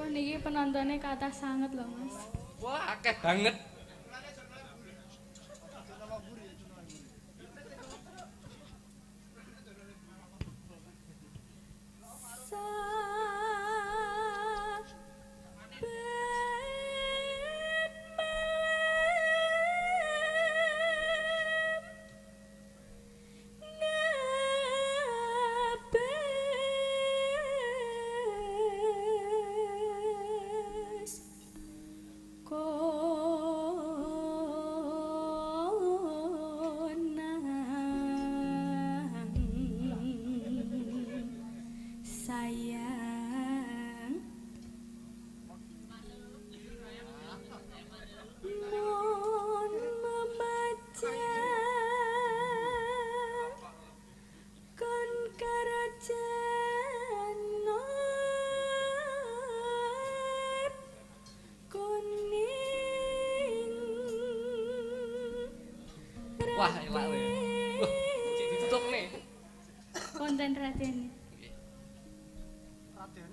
Wah niki penontonnya kathah sanget loh Mas. Wah, akeh banget. Wah, elak kowe. Wah, sik ditutup nih. Konten Raden. Raden.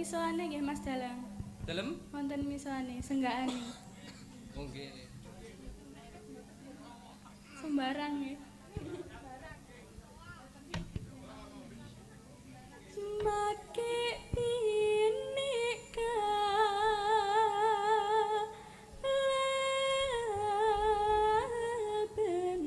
Misoane nggih Mas Dalang. Dalem? Wonten misoane, senggaane. Oh nggih. Sembarang nggih. Make binika laben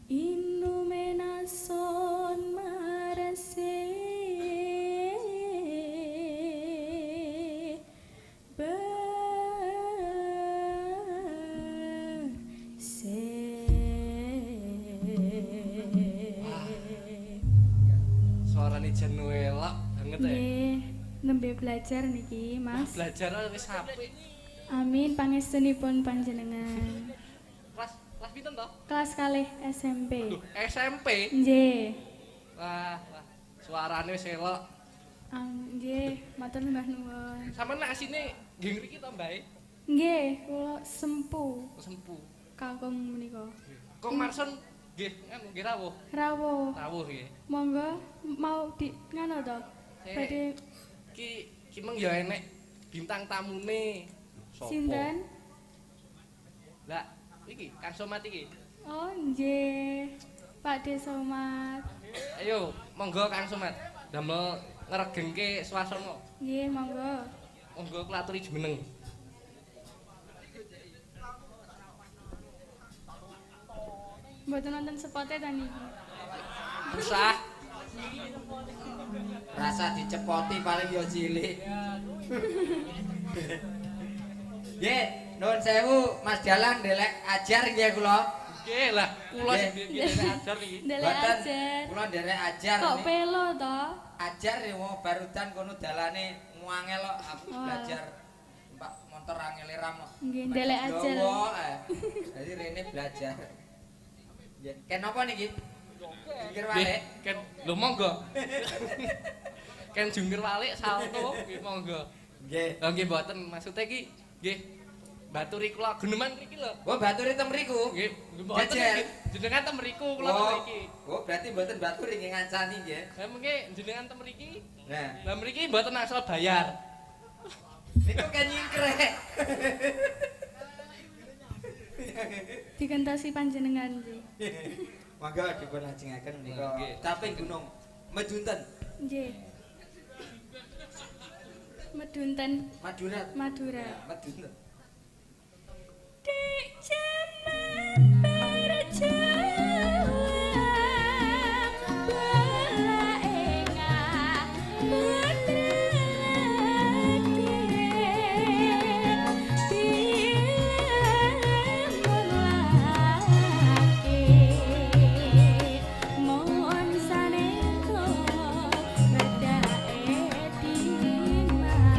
Inumenason marase Suarane jan elok banget ya. Nggih, nembe belajar niki, Mas. Belajar wis apik. Amin pangestunipun panjenengan. Kelas pinten to? Kelas kalih SMP. Duh, SMP. Nggih. Wah, suarane wis elok. Nggih, matur nuwun nuwun. Sampeyan nek asine nggih mriki to, Mbak? Nggih, kula sempu Sempu. kakung menika. Kong Marson nggih nganu nggih rawuh. Rawuh. Rawuh nggih. Monggo mau di ngono to? Badhe Ki meng ya enek bintang tamune. Sopo? sinten? Lah, iki Kang Somat iki. Oh, nggih. Pak De Somat. Ayo, monggo Kang Somat. Damel ngregengke swasana. Nggih, monggo. Monggo kula aturi jumeneng. Mboten nonton spote ta niki. Usah. Rasa dicepoti paling yo cilik. Nggih, nuwun sewu Mas Dalang ndelek ajar nggih kula. Nggih lah, kula sing derek ajar niki. Ndelek Mboten, ajar. kula nderek ajar Kok nih. pelo to? Ajar ya wong barudan kono dalane muangel kok aku Oh. belajar Pak motor angel ram kok. Nggih, ndelek ajar. Jadi rene belajar. Nggih, ken apa niki? Jungkir Nggih, walik. Ken lho monggo. Ken jungkir walik salto nggih monggo. Nggih. Lah nggih mboten maksude iki nggih baturi kula guneman mriki lho. Oh, baturi tem mriku. Nggih, mboten Jejer. iki. Jenengan tem mriku kula tem mriki. Oh, berarti mboten batur ingkang ngancani nggih. Lah mengke jenengan tem mriki. Nah, Lah mriki mboten asal bayar. niku kan nyingkrek. Digentosi panjenengan nggih. Monggo dipun lajengaken menika Nggih. caping gunung Medunten, Nggih. Medunten Madura. Madura. Ya, Medunten. Dek jaman berjalan bola engah menerake dilem laki mohon saneko bedake dimas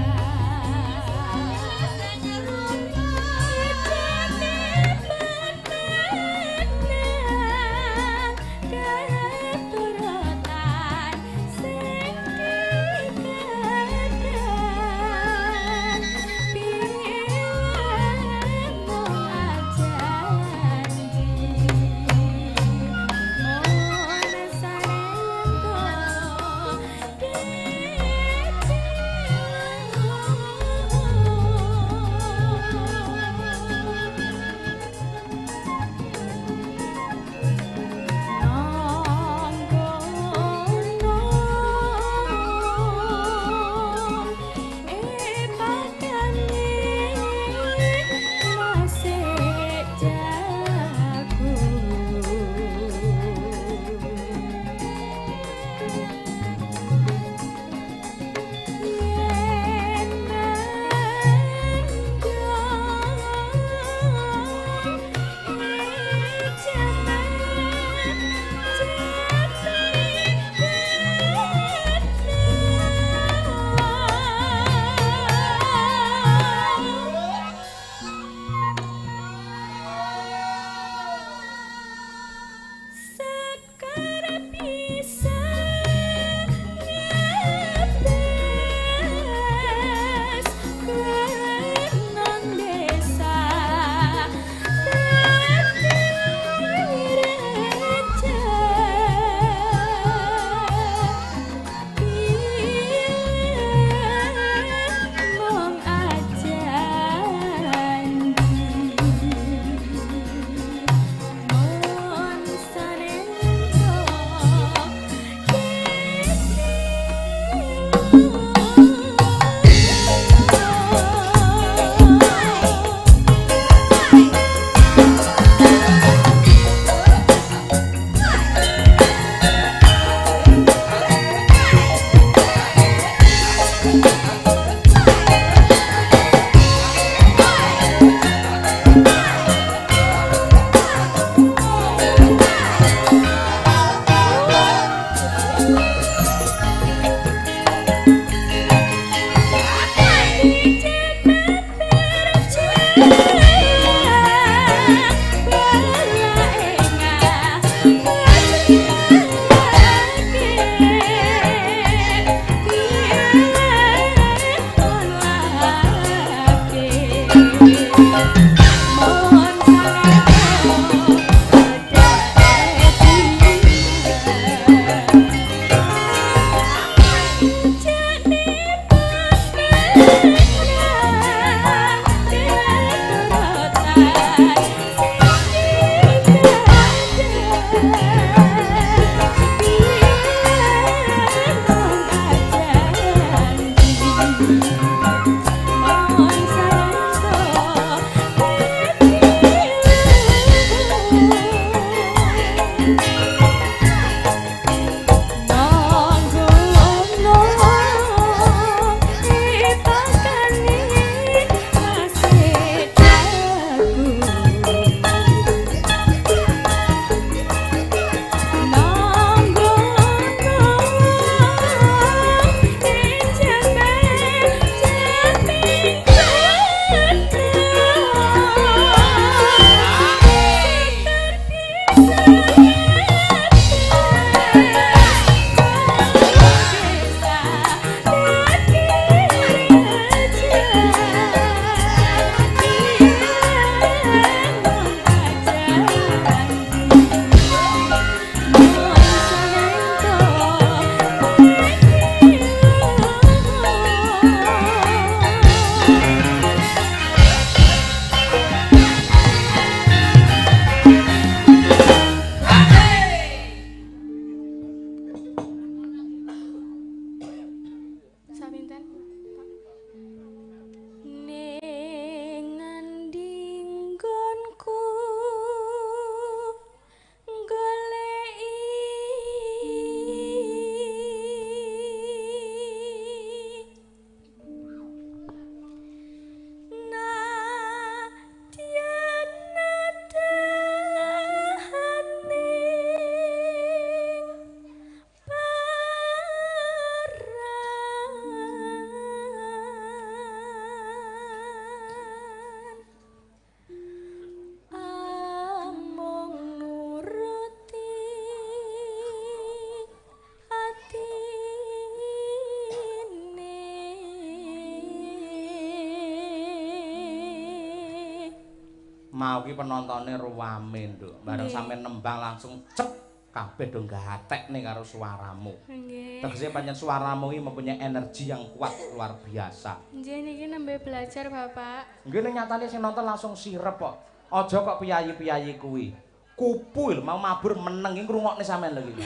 Mau ki penontone ruwame, Nduk. Bareng sampean nembang langsung cep kabeh do gatekne karo suaramu. Nggih. Tegese pancen suaramu iki mempunyai energi yang kuat luar biasa. Nggih niki nembe belajar, Bapak. Nggih ning nyatane sing nonton langsung sirep kok. Aja kok piyayi-piyayi kuwi. Kupu lho mau mabur meneng iki ngrungokne sampean lho iki.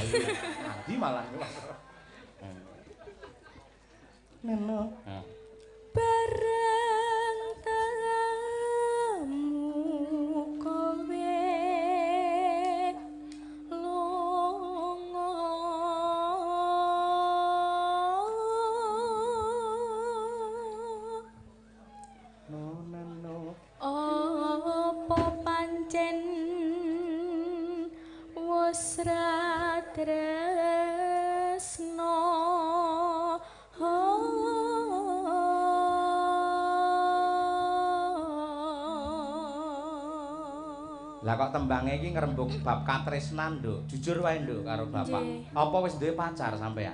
Nanti malah. Neno. Bareng tamu kowe lunga no. apa pancen wis ra tresno Lah kok tembange iki ngrembug bab katresnan, Nduk. Jujur wae, Nduk, karo Bapak. Apa wis duwe pacar sampean?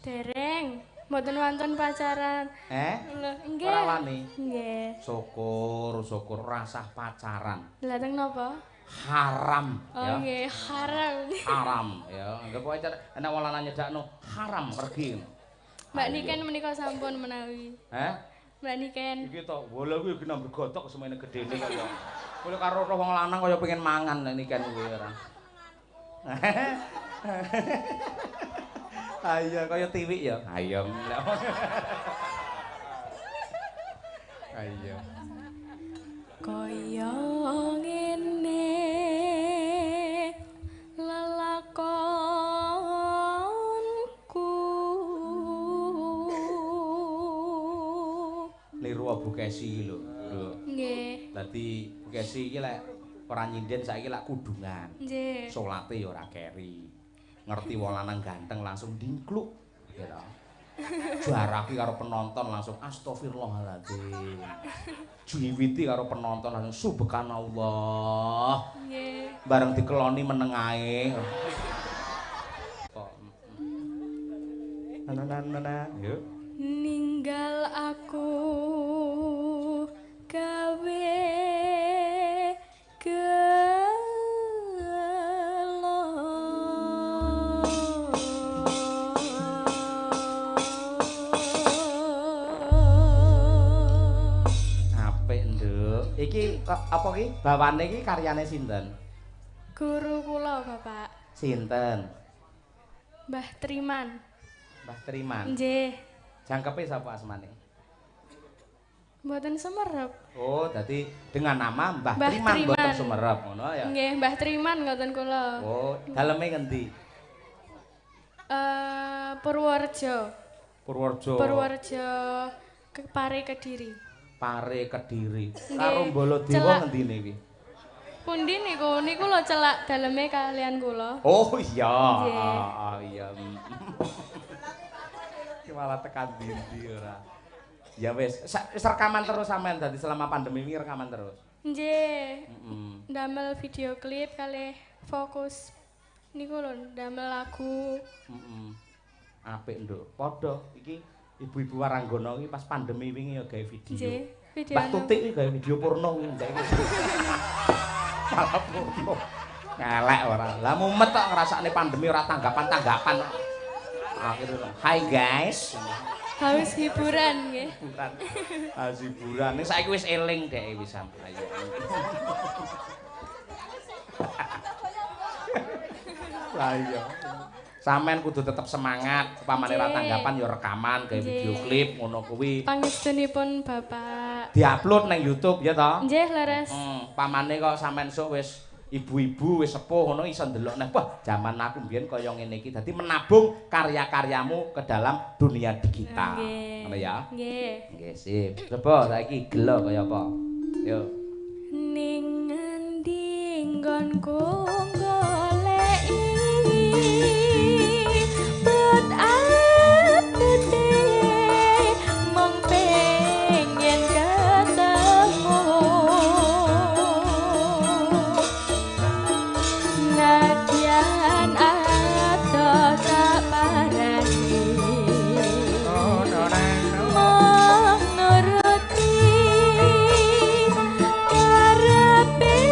Dereng, mboten wonten pacaran. Lho, nggih. Ora wani. Nggih. Syukur rasah pacaran. Lah teng napa? Haram, Oh ya. nggih, haram. Haram, ya. Anggap wae enek wong lanang nyedakno haram pergi. Mbak Niken menika sampun menawi. Mbak Niken. Iki to, bola kuwi kena bergotok semene gedene kaya. Kowe karo roh wong lanang kaya pengen mangan nek Niken kuwi ora. Ayo kaya tiwik ya. Ayam. Ayo. Kaya ngene lelakonku. Liru Bu Kesi iki lho. Nggih. Dadi Bu Kesi iki lek ora nyinden saiki lek kudungan. Nggih. Salate ya ora keri. Ngerti wong lanang ganteng langsung dingkluk. Ya ta. Jaraki karo penonton langsung astagfirullahaladzim. Jiwiti karo penonton langsung subhanallah. Nggih. Bareng dikeloni meneng ae. Nana, yuk. Ninggal aku gawe Apik, Nduk. Iki apa iki? Bawane iki karyane sinten? guru kula, Bapak. Sinten? Mbah Triman. Mbah Triman. Nggih. Jangkepe sapa asmane? Mboten semerep. Oh, dadi dengan nama Mbah Mbah Triman Triman. mboten sumerep ngono ya. Nggih, Mbah Triman ngoten kula. Oh, daleme ngendi? Purworejo. Purworejo. Purworejo Pare Kediri. Pare Kediri. Nggih. Karo Baladewa Celak. ngendine iki? Pundi niku? Niku lho celak daleme kalian kula. Oh iya. Nggih. Iya. Ki malah tekan dindi ora. Ya wis, wis rekaman terus sampean dadi selama pandemi ini rekaman terus. Nggih. Heeh. Damel video klip kalih fokus niku lho damel lagu. Heeh. Apik, Nduk. Padha iki ibu-ibu Waranggana iki pas pandemi wingi ya gawe video. Nggih, video. Mbak Tutik iki gawe video porno iki ndek iki. Malah porno. Ngelek ora. Lah mumet kok ngrasakne pandemi ora tanggapan-tanggapan. Akhirnya, hi guys. Haus hiburan nggih. Bukan. Hiburan. Ning saiki wis eling dhek wisan. Ayo. Lah iya. Sampeyan kudu tetep semangat, upamane ra tanggapan ya rekaman, gawe video klip ngono kuwi. Pangestunipun Bapak. Diupload nang YouTube ya toh? Nggih, leres. Pamane kok sampean sok wis ibu-ibu wis sepuh ngono iso ndelok neh. Wah, zaman aku mbiyen kaya ngene iki. Dadi menabung karya-karyamu ke dalam dunia digital. Ngono ya? Nggih. Nggih, sip. Coba saiki gelo kaya apa? Yo. Ning endi nggonku goleki but apete mong pengen ketemu nadyan ada tak parani mong nuruti karepe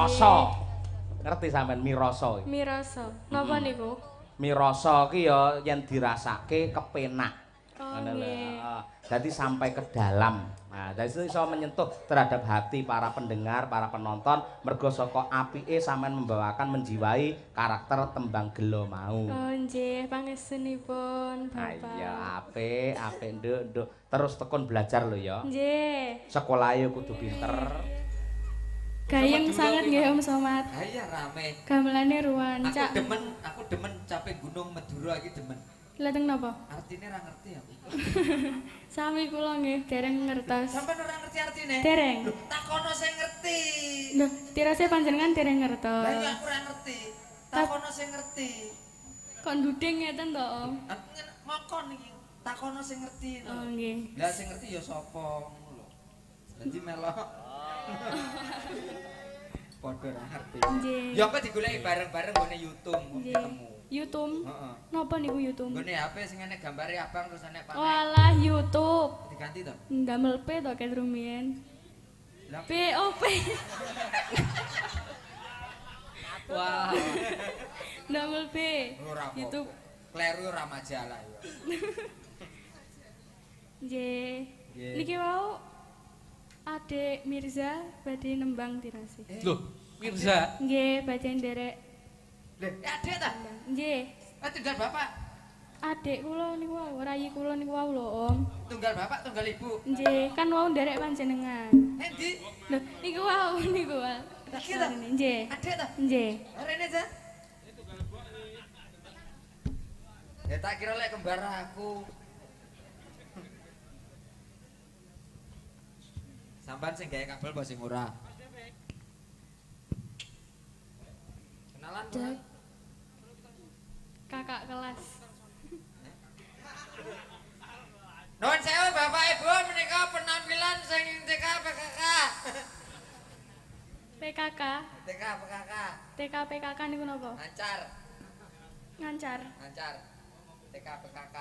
rasa. Ngerti sampean mie rasa iki? Mie rasa. Napa niku? Mie rasa ki ya yen dirasake kepenak. Oh, Ngono lho. nggih. Heeh. Dadi sampai ke dalam. Nah, dari situ iso menyentuh terhadap hati para pendengar, para penonton mergo saka apike sampean membawakan menjiwai karakter tembang gelo mau. Oh nggih, pangestunipun Bapak. Iya, apik nduk. Terus tekun belajar lho ya. Nggih. Sekolahe kudu pinter. Gayeng sangat nggih Om Somad. Ha iya rame. Gamelane ruwancak. Aku demen capek Gunung Madura iki demen. Lha teng napa? Artine ra ngerti aku. Sami kula nggih dereng ngertos. Sampeyan ora ngerti artine? Dereng. Takono sing ngerti. Lho, tirase panjenengan dereng Lah ngertos. iya aku ora ngerti. Takono sing ngerti. Kok nduding ngeten to, Om? Aku ngokon iki. Takono sing ngerti. Oh nggih. Lah sing ngerti ya sapa ngono lho. Dadi melok. Padha ora ngerti. Nggih. Ya kok digoleki bareng-bareng ngene YouTube Nggih. ketemu. YouTube. Heeh. Napa niku YouTube? Ngene HP sing enek gambare abang terus enek panek. Walah YouTube. Diganti to. Ndamel P to ket rumiyin. Lah POP. Wah. Ndamel P. ora apa. YouTube. Kleru ora majalah ya. Nggih. Nggih. Niki wau Adik Mirza badhe nembang tirasi. Loh, Mirza. Nggih, badhe nderek. Lho, adek ta? Nggih. Tunggal bapak. Adik kula niku wau, rayi kula niku wau lho, Om. Tunggal bapak, tunggal ibu. Nggih, kan wau nderek panjenengan. Endi? Lho, niku wau, niku wau. Iki ta? Nggih. Adek ta? Nggih. Rene aja. Ya tak kira lek kembar aku. Sampan sing gawe kabel apa sing ora? Kenalan ora? Kakak kelas. Nuwun sewu Bapak Ibu menika penampilan sing TK PKK. PKK, TK PKK. TK PKK niku napa? Lancar, Ngancar. lancar. TK PKK.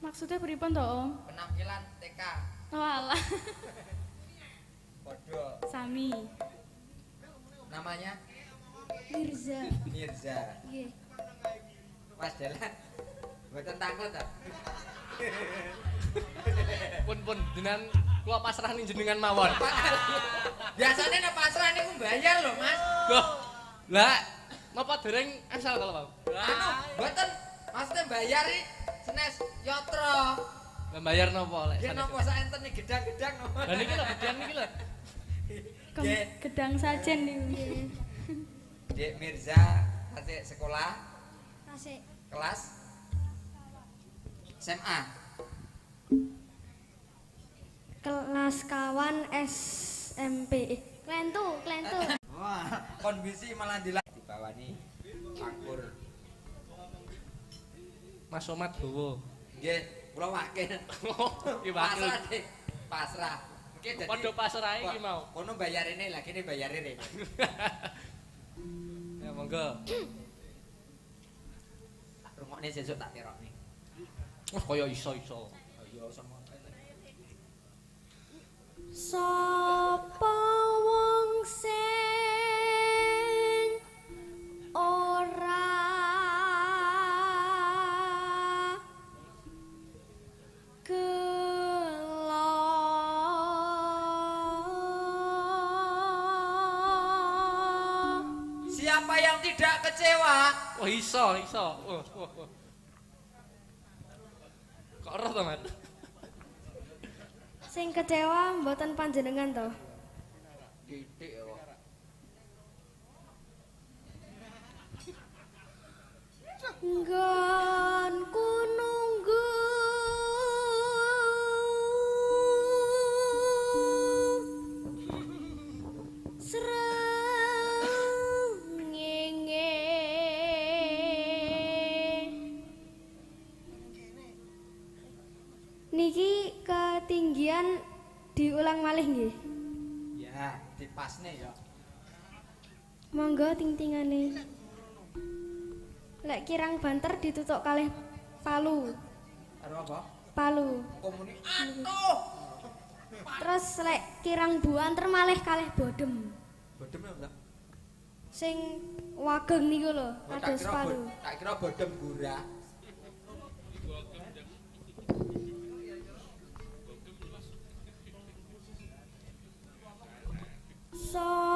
Maksudnya pripun to, Om? Penampilan TK. Walah, Podo. sami. Namanya Mirza. Mirza. Nggih. Mas jalan. Mboten takut ta? Pun jenengan kula pasrah ning jenengan mawon. Biasanya nek pasrah niku bayar lho, Mas. Loh. Lah, napa dereng asal kalau mau? Anu, mboten maksudnya bayar iki senes yatra. Lah bayar napa lek? Nggih napa sak enten iki gedang-gedang napa? Lah niki lho gedang niki lho. Nggih. Gedang sajen niku nggih. Dek Mirza asik sekolah Asik. kelas SMA. Kelas kawan SMP. Klentu. Wah, kondisi malah dibawani angkur. Mas Somad Bowo. Nggih, kula wakil. Iki wakil. Pasrah, Dik. Pasrah. Nggih dadi Padha pasrah iki mau. kono bayarine lah kene bayare rene. Ya monggo. Rungokne sesuk tak terokne. Wah kaya iso-iso. Ayo sama. Sapa wong sing ora Siapa yang tidak kecewa? Wah iso. Wah. Kok roh to, Mas? sing kecewa mboten panjenengan to. Titik ya. Nggonku nunggu srengenge niki ketinggian diulang malih nggih. Ya, dipasne ya. Monggo ting-tingane. Lek kirang banter ditutuk kalih palu. Karo apa? Palu. Komuni atuh. Terus lek kirang buanter malih kalih bodem. Bodem ya, Mbak. Sing wageng niku lho, Oh, kados palu. Tak kira bodhem gurah.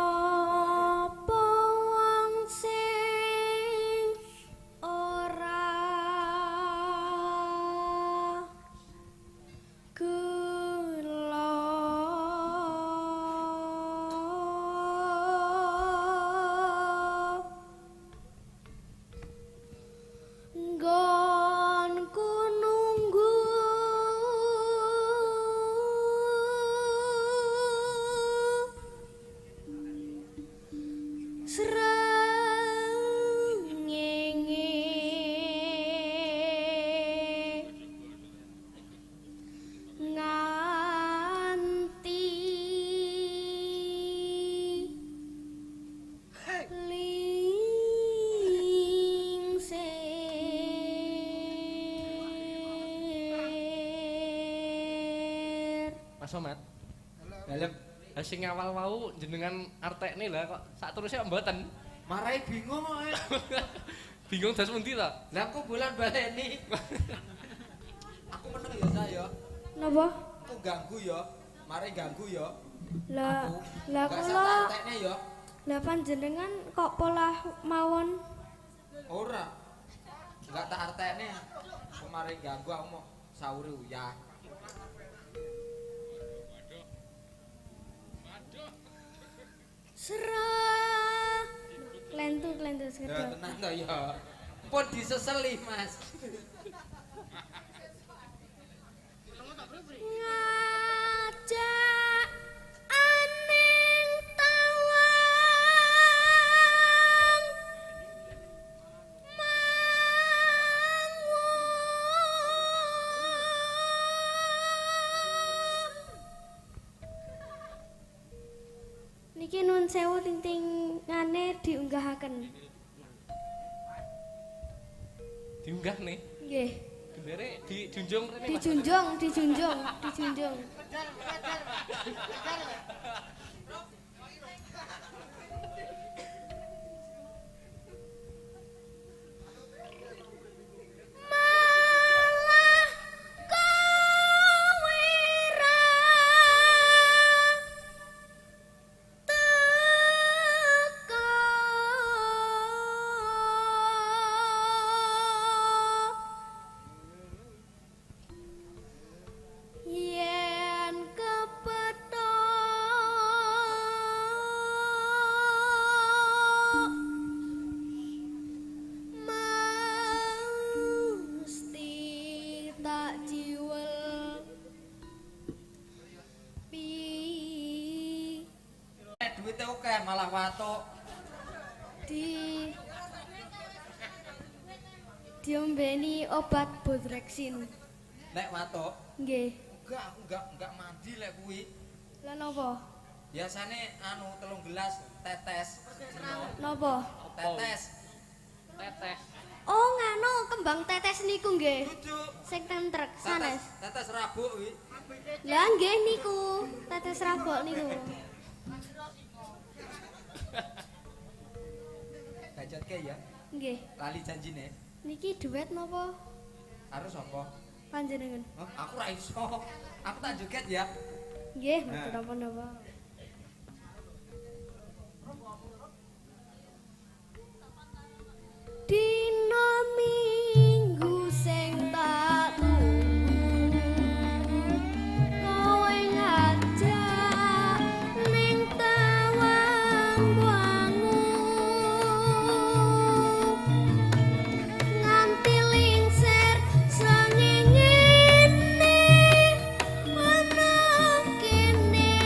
Sapa wong sing ora gelo nggonku nunggu srengenge nganti lingsir. Mas Somad. Dalem Lah sing awal wau jenengan artekne lah kok sak terusé mboten. marai bingung kok. Bingung das pundi to? Lah aku bulan baleni. Aku meneng ya saya. Napa? Aku ganggu ya. Mari ganggu ya. Lah Gak kula satu artekne ya. lah panjenengan kok pola mawon Ora. Enggak tak artekne. Kemarin ganggu aku mau sauri uyah. serah klentu Ya sekedhik. tenang to ya. Pun diseseli, Mas. Ngajak aning tawang niki nun sewu ting-tingane diunggahaken. Diunggah nih. Nggih. Gendere dijunjung rene. Mas. Dijunjung. Malah kowe ra teka yen kepethuk mesti tak jiwel pi Duitnya oke malah watuk. di diombeni obat bodreksin. Nek watuk, Nggih. enggak aku enggak mandi lek kuwi. Lah napa? Biasane anu 3 gelas tetes. Napa? Tetes. Teteh. Oh, nganu kembang tetes niku nggih. Dudu. Sing tentrek sanes. Tetes rabuk kuwi. Lah nggih niku, tetes rabok niku. Bajotke ya. Nggih. Lali janjine. Niki duet napa Harus apa? panjenengan? Oh, aku ra iso. Aku tak joget ya. Nggih, mboten napa-napa. Dina minggu sing tak tunggu kowe ngajak ning tawang wangu nganti lingsir srengenge ana kene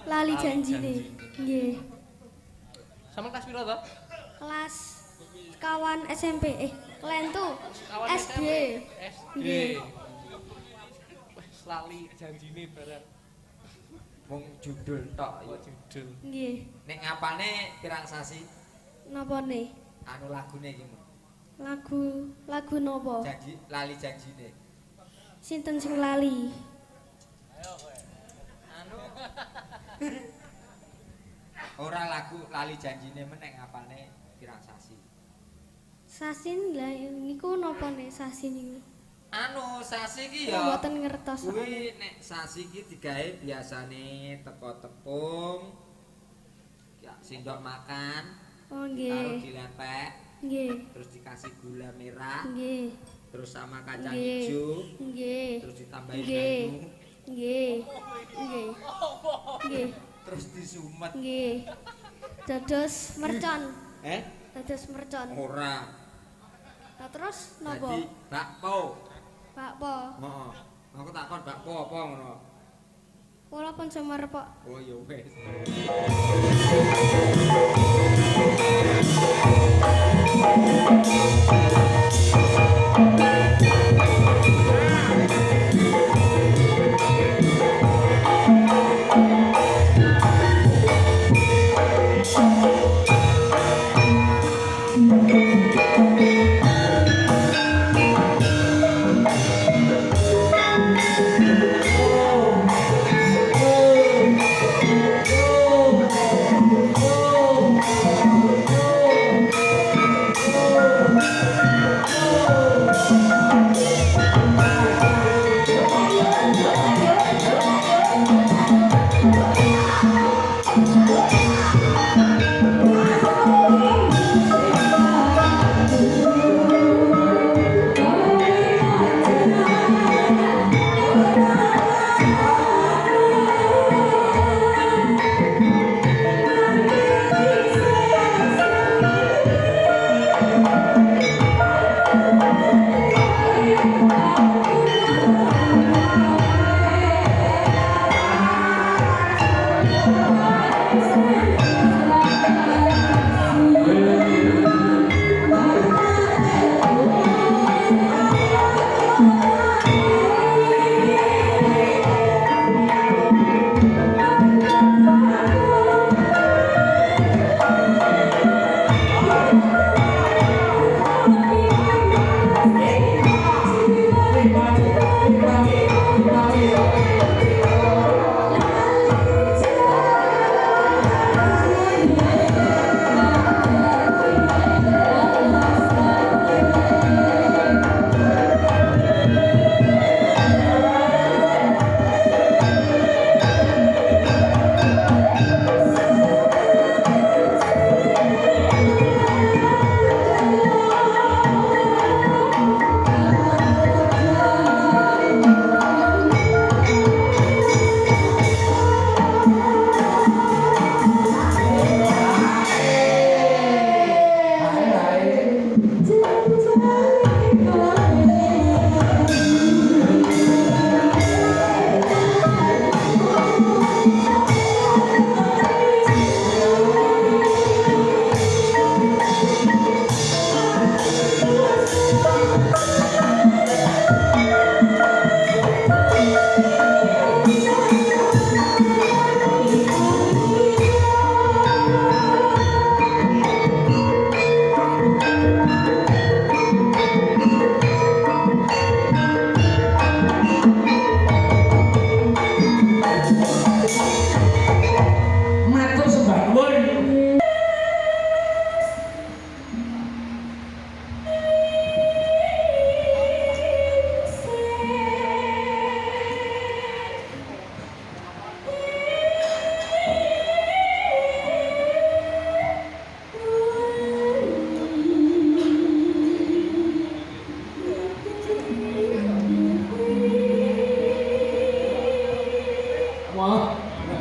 Lali janjine. Nggih. Sama kelas piro to? Kelas kawan SMP Kelentu Kawan SD. SD. Wes lali janjine barang. Wong judul tok Oh, ya. judul. Nggih. Nek ngapane pirang sasi Napane? anu lagune iki Mo? Lagu napa? Janji lali janjine. Sinten sing lali? Anu ora lagu lali janjine men nek ngapane pirang sasi. Sasin lah niku napane sasi niku? Anu sasi iki Ya ya. mboten ngertos. Kuwi nek sasi iki digawe biasane teko tepung. Ya sendok makan. Oh Taruh nggih. dilepek, Nggih. terus dikasih gula merah, Nggih. terus sama kacang Nggih. hijau, Nggih. terus ditambahin Nggih. banyu, Nggih. Nggih. Nggih. terus disumet. Nggih. Dados mercon. Dados mercon. Ora. Nah terus napa? Jadi bakpo. Bakpo. Heeh. Aku takon bakpo apa ngono. Kula pun semer kok. Oh ya wis.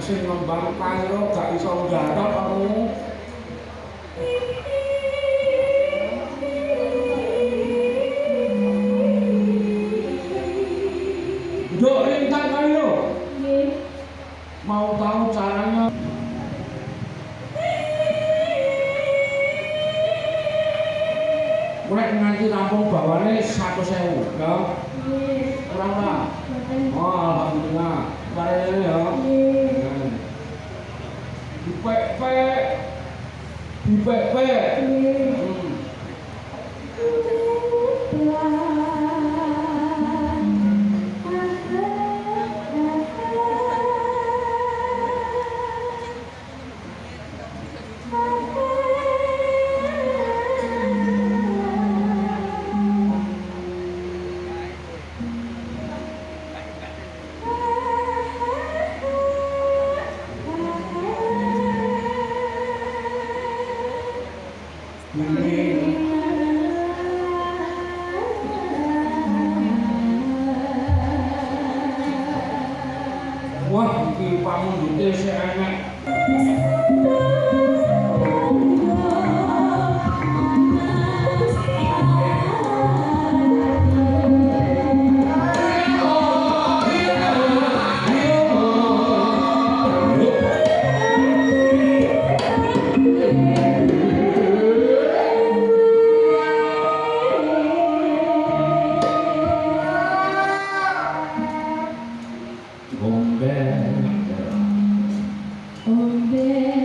sing ngembang kairo gak iso nggarap kamu. Nduk ingkang kairo. Nggih. Mau tahu caranya? Mulai nanti rampung bawane 100.000 ya. Kurang Pak? Oh, alhamdulillah. Mari ya. Dipek-pek. Dipek-pek. Wah, iki pamundhute sik enek. Ombe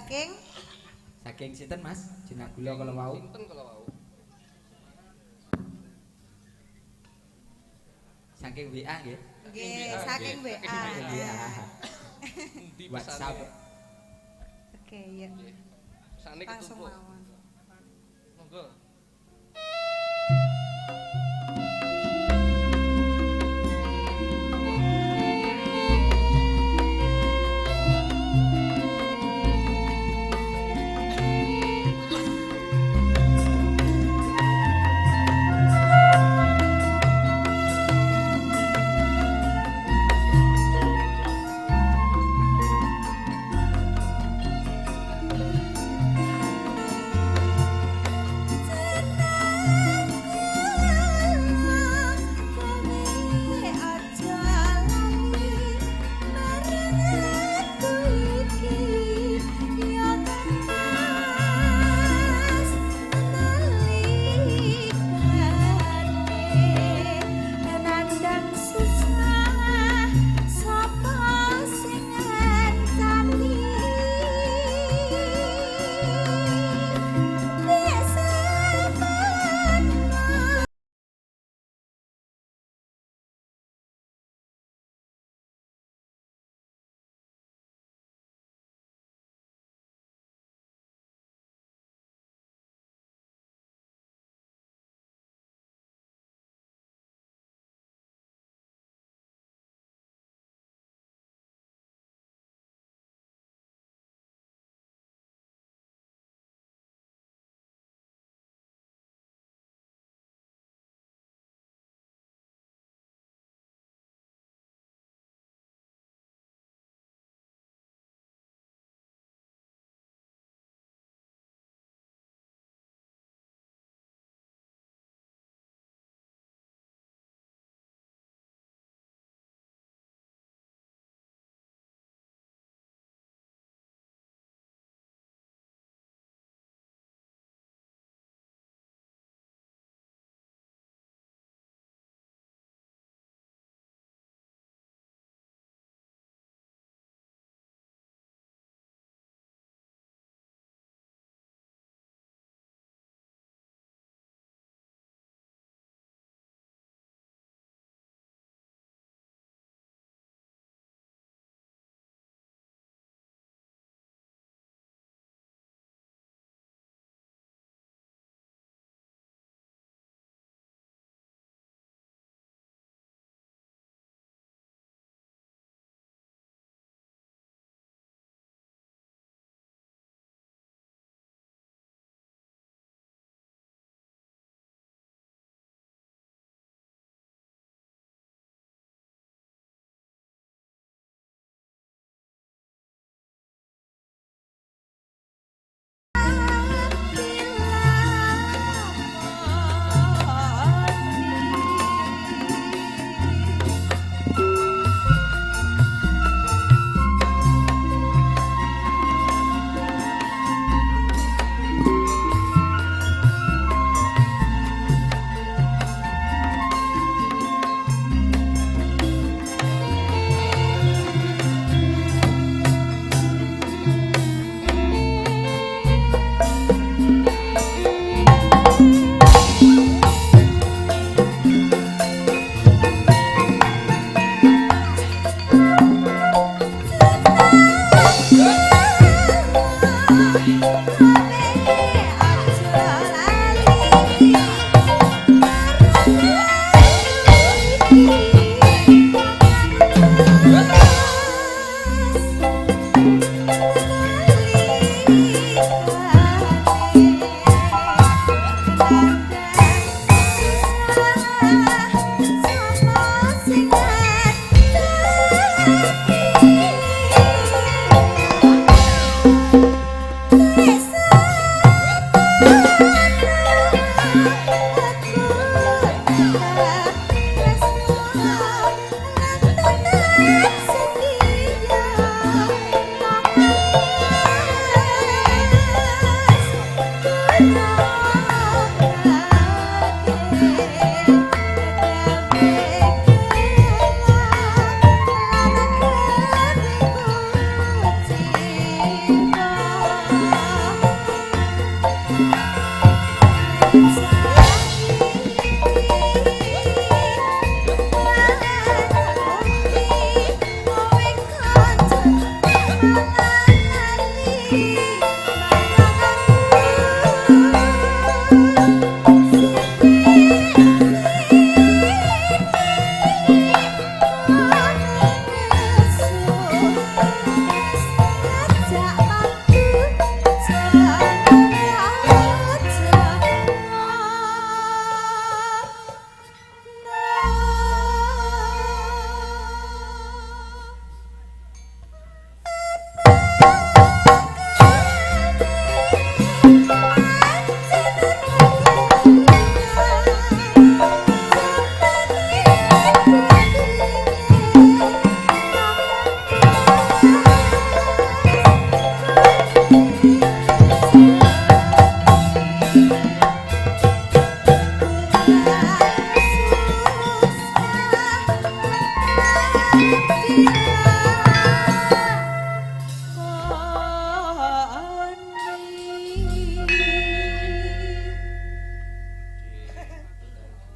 Saking sinten Mas? Jenak gula kalau mau. Sinten kalau mau. Saking WA nggih. Nggih, saking WA. Saking WA. Endi WhatsApp. pesane? Oke, ya. Pesane Langsung ketumpuk. mawon. Monggo.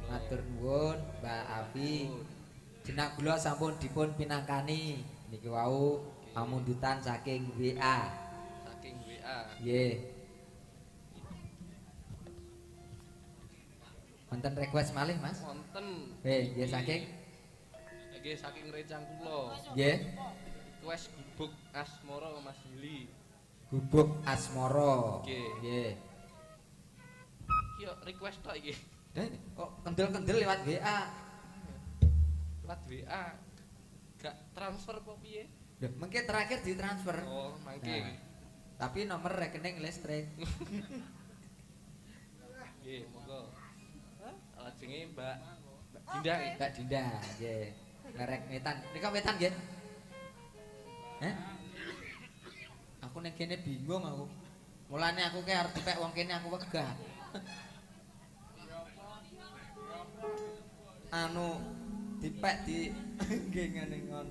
Matur nuwun Mbak Afi. Jeneng kula sampun dipun pinangkani niki wau pamundutan saking WA. Saking WA. Nggih. Wonten request malih, Mas? Wonten. Nggih saking Nggih saking rencang kula. nggih. Request gubuk asmara Mas Willy. Gubuk asmara. Nggih. Nggih. Iki yo request tok iki. Kok kendel-kendel lewat WA. Lewat WA. Gak transfer apa piye? Lho, mengke terakhir ditransfer. Oh, mangke. Nah, tapi nomor rekening listrik. Nggih, monggo. Lajenge Mbak Dinda nggih. Mbak Dinda, nggih. Merek Metan. Nika Metan nggih? Heh? Aku ning kene bingung aku. Mulane aku ki arep dipek wong kene aku wegah. Anu dipek di nggih ngene ngon.